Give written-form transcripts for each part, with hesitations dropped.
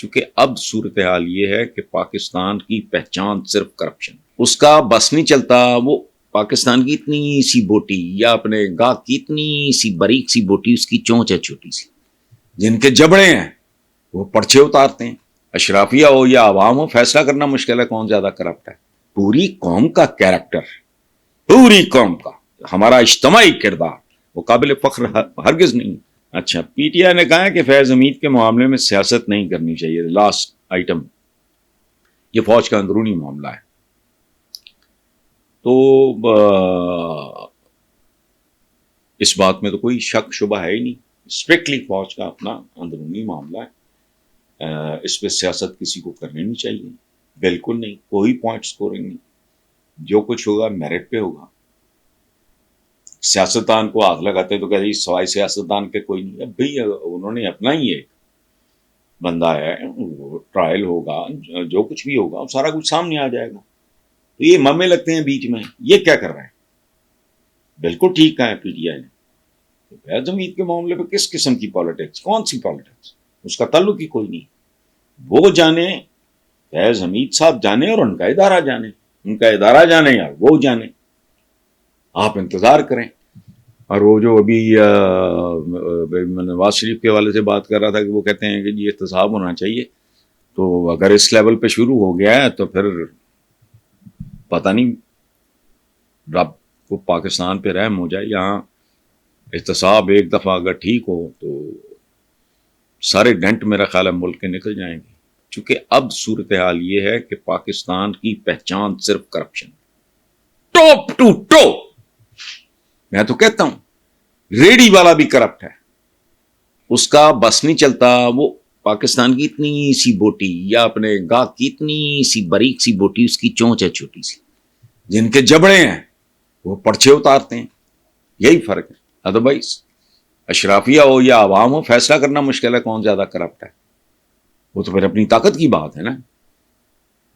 چونکہ اب صورتحال یہ ہے کہ پاکستان کی پہچان صرف کرپشن، اس کا بس نہیں چلتا. وہ پاکستان کی اتنی سی بوٹی یا اپنے گاہ کی اتنی سی باریک سی بوٹی، اس کی چونچ ہے چھوٹی سی، جن کے جبڑے ہیں وہ پرچے اتارتے ہیں. اشرافیہ ہو یا عوام ہو، فیصلہ کرنا مشکل ہے کون زیادہ کرپٹ ہے. پوری قوم کا کیریکٹر، پوری قوم کا ہمارا اجتماعی کردار وہ قابل فخر ہرگز نہیں. اچھا، پی ٹی آئی نے کہا ہے کہ فیض حمید کے معاملے میں سیاست نہیں کرنی چاہیے. لاسٹ آئٹم، یہ فوج کا اندرونی معاملہ ہے. تو اس بات میں تو کوئی شک شبہ ہے ہی نہیں، اسٹرکٹلی فوج کا اپنا اندرونی معاملہ ہے. اس پہ سیاست کسی کو کرنی نہیں چاہیے، بالکل نہیں. کوئی پوائنٹ سکورنگ نہیں، جو کچھ ہوگا میرٹ پہ ہوگا. سیاستدان کو آگ لگاتے تو کہتے سوائے سیاستدان کے کوئی نہیں. اب بھائی انہوں نے اپنا ہی ایک بندہ ہے، ٹرائل ہوگا، جو کچھ بھی ہوگا سارا کچھ سامنے آ جائے گا. تو یہ ممے لگتے ہیں بیچ میں، یہ کیا کر رہے ہیں؟ بالکل ٹھیک کہا ہے پی ٹی آئی نے. فیض حمید کے معاملے پہ کس قسم کی پالیٹکس، کون سی پالیٹکس؟ اس کا تعلق ہی کوئی نہیں. وہ جانے، فیض حمید صاحب جانے اور ان کا ادارہ جانے، ان کا ادارہ جانے یا وہ جانے. آپ انتظار کریں. اور وہ جو ابھی میں نواز شریف کے حوالے سے بات کر رہا تھا کہ وہ کہتے ہیں کہ جی احتساب ہونا چاہیے، تو اگر اس لیول پہ شروع ہو گیا ہے تو پھر پتہ نہیں، رب کو پاکستان پہ رحم ہو جائے. یہاں احتساب ایک دفعہ اگر ٹھیک ہو تو سارے ڈنٹ میرا خیال ہے ملک کے نکل جائیں گے. چونکہ اب صورتحال یہ ہے کہ پاکستان کی پہچان صرف کرپشن، ٹاپ ٹو ٹو. میں تو کہتا ہوں ریڈی والا بھی کرپٹ ہے، اس کا بس نہیں چلتا. وہ پاکستان کی اتنی سی بوٹی یا اپنے گاہ کی اتنی سی باریک سی بوٹی، اس کی چونچ ہے چھوٹی سی، جن کے جبڑے ہیں وہ پرچے اتارتے ہیں. یہی فرق ہے. ادروائز اشرافیہ ہو یا عوام ہو، فیصلہ کرنا مشکل ہے کون زیادہ کرپٹ ہے. وہ تو پھر اپنی طاقت کی بات ہے نا.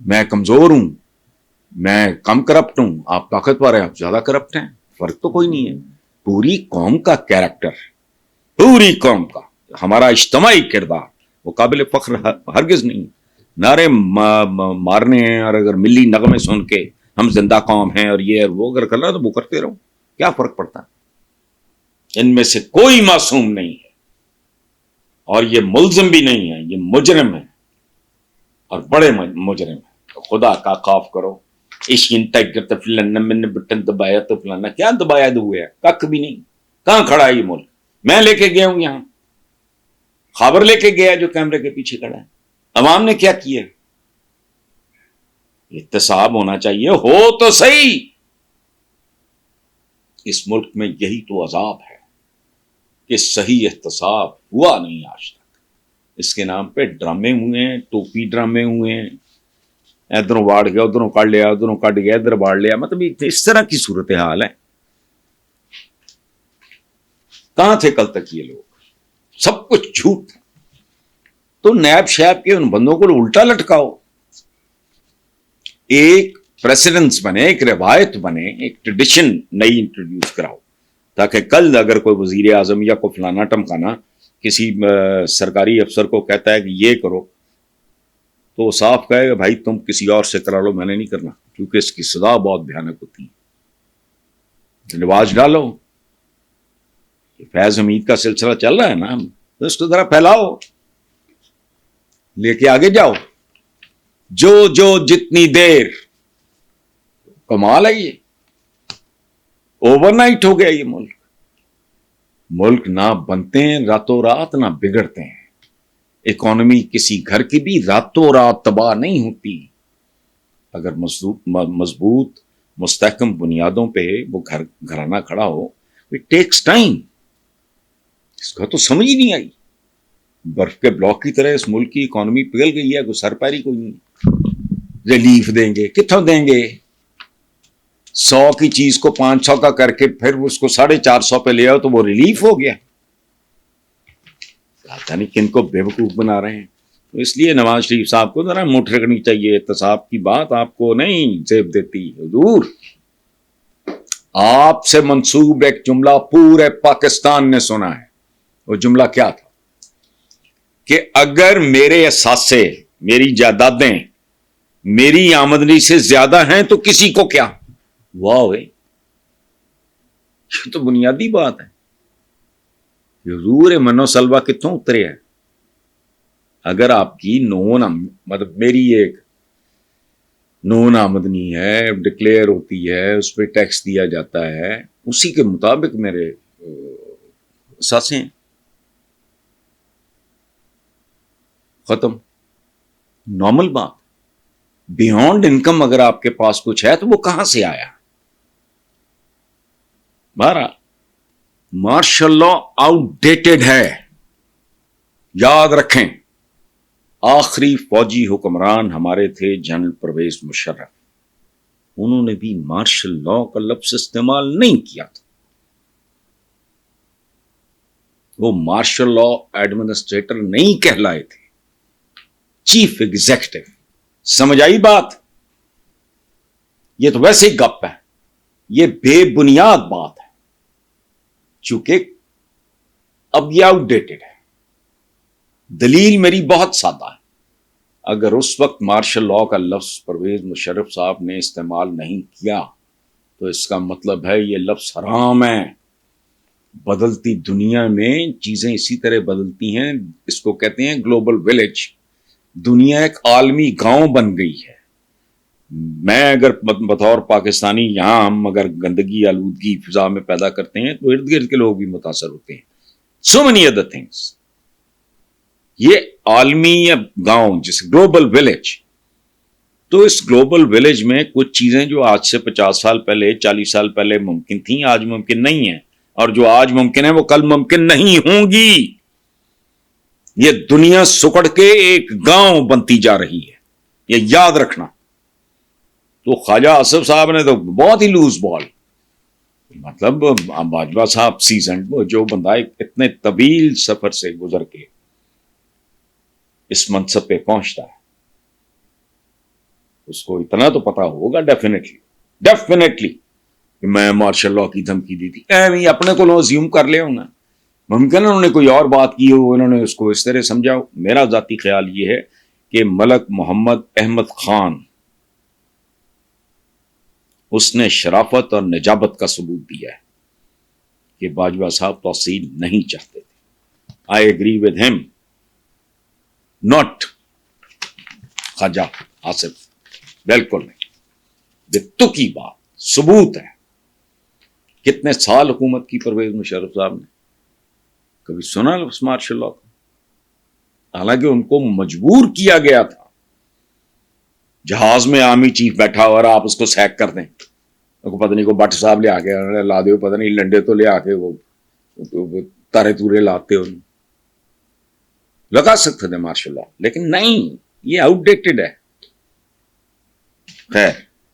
میں کمزور ہوں، میں کم کرپٹ ہوں، آپ طاقتور ہیں، آپ زیادہ کرپٹ ہیں. فرق تو کوئی نہیں ہے. پوری قوم کا کیریکٹر، پوری قوم کا ہمارا اجتماعی کردار وہ قابل فخر ہرگز نہیں. نعرے مارنے ہیں اور اگر ملی نغمے سن کے ہم زندہ قوم ہیں اور یہ وہ اگر کرنا تو وہ کرتے رہو، کیا فرق پڑتا ہے؟ ان میں سے کوئی معصوم نہیں ہے، اور یہ ملزم بھی نہیں ہے، یہ مجرم ہے اور بڑے مجرم ہیں. خدا کا خوف کرو. بٹن دبایا تو فلانا، کیا دبایا ہوئے ہے؟ کک بھی نہیں. کہاں کھڑا ہے یہ ملک؟ میں لے کے گیا ہوں یہاں، خبر لے کے گیا جو کیمرے کے پیچھے کھڑا ہے. عوام نے کیا کیا؟ احتساب ہونا چاہیے، ہو تو صحیح. اس ملک میں یہی تو عذاب ہے کہ صحیح احتساب ہوا نہیں آج تک. اس کے نام پہ ڈرامے ہوئے ہیں، ٹوپی ڈرامے ہوئے ہیں. ادھروں واڑ گیا، ادھروں کٹ لیا، ادھروں کٹ گیا، ادھر واڑ لیا. مطلب اس طرح کی صورتحال ہے. کہاں تھے کل تک یہ لوگ؟ سب کچھ جھوٹ تھا. تو نیب شیب کے ان بندوں کو الٹا لٹکاؤ، ایک پریسیڈنس بنے، ایک روایت بنے، ایک ٹریڈیشن نئی انٹروڈیوس کراؤ، تاکہ کل اگر کوئی وزیر اعظم یا کوئی فلانا ٹمکانا کسی سرکاری افسر کو کہتا ہے کہ یہ کرو، تو وہ صاف کہے کہ بھائی تم کسی اور سے کرا لو، میں نے نہیں کرنا، کیونکہ اس کی سزا بہت بھیانک ہوتی ہے. رواج ڈالو. فیض حمید کا سلسلہ چل رہا ہے نا، تو اس کو ذرا پھیلاؤ، لے کے آگے جاؤ. جو جتنی دیر، کمال ہے یہ. اوور نائٹ ہو گیا یہ ملک. ملک نہ بنتے ہیں راتوں رات، نہ بگڑتے ہیں. اکانومی کسی گھر کی بھی راتوں رات تباہ نہیں ہوتی. اگر مضبوط مستحکم بنیادوں پہ وہ گھرانہ کھڑا ہو، اٹ ٹیکس ٹائم. اس کا تو سمجھ ہی نہیں آئی. برف کے بلاک کی طرح اس ملک کی اکانومی پگھل گئی ہے، کوئی سر پیری کوئی نہیں. ریلیف دیں گے، کتنا دیں گے؟ 100 کی چیز کو 500 کا کر کے پھر اس کو 450 پہ لے آؤ تو وہ ریلیف ہو گیا. پتہ نہیں کن کو بے وقوف بنا رہے ہیں. تو اس لیے نواز شریف صاحب کو ذرا مٹھ رکھنی چاہیے. احتساب کی بات آپ کو نہیں زیب دیتی. حضور آپ سے منسوب ایک جملہ پورے پاکستان نے سنا ہے. وہ جملہ کیا تھا کہ اگر میرے اثاثے، میری جائیدادیں میری آمدنی سے زیادہ ہیں تو کسی کو کیا؟ واہ وے، یہ تو بنیادی بات ہے. حضور منو سلوا کتوں اترے ہیں؟ اگر آپ کی مطلب میری ایک نون آمدنی ہے، ڈکلیئر ہوتی ہے، اس پہ ٹیکس دیا جاتا ہے، اسی کے مطابق میرے اثاثے ہیں. ختم. نارمل بات. بیونڈ انکم اگر آپ کے پاس کچھ ہے تو وہ کہاں سے آیا؟ بہرحال مارشل لا آؤٹ ڈیٹڈ ہے. یاد رکھیں، آخری فوجی حکمران ہمارے تھے جنرل پرویز مشرف. انہوں نے بھی مارشل لا کا لفظ استعمال نہیں کیا تھا. وہ مارشل لا ایڈمنسٹریٹر نہیں کہلائے تھے، چیف ایگزیکٹو. سمجھ آئی بات؟ یہ تو ویسے ہی گپ ہے، یہ بے بنیاد بات ہے، چونکہ اب یہ آؤٹ ڈیٹڈ ہے. دلیل میری بہت سادہ ہے. اگر اس وقت مارشل لا کا لفظ پرویز مشرف صاحب نے استعمال نہیں کیا تو اس کا مطلب ہے یہ لفظ حرام ہے. بدلتی دنیا میں چیزیں اسی طرح بدلتی ہیں. اس کو کہتے ہیں گلوبل ولیج. دنیا ایک عالمی گاؤں بن گئی ہے. میں اگر بطور پاکستانی یہاں ہم اگر گندگی آلودگی فضا میں پیدا کرتے ہیں تو ارد گرد کے لوگ بھی متاثر ہوتے ہیں. So many other things. یہ عالمی گاؤں جس گلوبل ولیج، تو اس گلوبل ولیج میں کچھ چیزیں جو آج سے 50 سال پہلے 40 سال پہلے ممکن تھیں آج ممکن نہیں ہیں، اور جو آج ممکن ہے وہ کل ممکن نہیں ہوں گی. یہ دنیا سکڑ کے ایک گاؤں بنتی جا رہی ہے، یہ یاد رکھنا. تو خواجہ آصف صاحب نے تو بہت ہی لوز بال، مطلب باجوہ صاحب سیزنڈ، جو بندہ اتنے طویل سفر سے گزر کے اس منصب پہ پہنچتا ہے، اس کو اتنا تو پتا ہوگا ڈیفینیٹلی کہ میں مارشل لا کی دھمکی دی تھی. اپنے کو لو زیوم کر لے ہونا، ممکن ہے انہوں نے کوئی اور بات کی ہو، انہوں نے اس کو اس طرح سمجھا ہو. میرا ذاتی خیال یہ ہے کہ ملک محمد احمد خان، اس نے شرافت اور نجابت کا ثبوت دیا ہے کہ باجوہ صاحب توسیع نہیں چاہتے تھے. I agree with him, not Khawaja Asif, بالکل نہیں. تو کی بات ثبوت ہے. کتنے سال حکومت کی پرویز مشرف صاحب نے؟ کبھی سنا لفظ مارشل لا کا؟ حالانکہ ان کو مجبور کیا گیا تھا. جہاز میں آرمی چیف بیٹھا اور آپ اس کو سیک کر دیں، پتہ نہیں کو بٹ صاحب لے آ کے لا دے، پتہ نہیں لنڈے تو لے آ کے وہ تارے تورے لاتے ہو، لگا سکتے تھے مارشل لا، لیکن نہیں، یہ آؤٹ ڈیٹڈ ہے. خیر.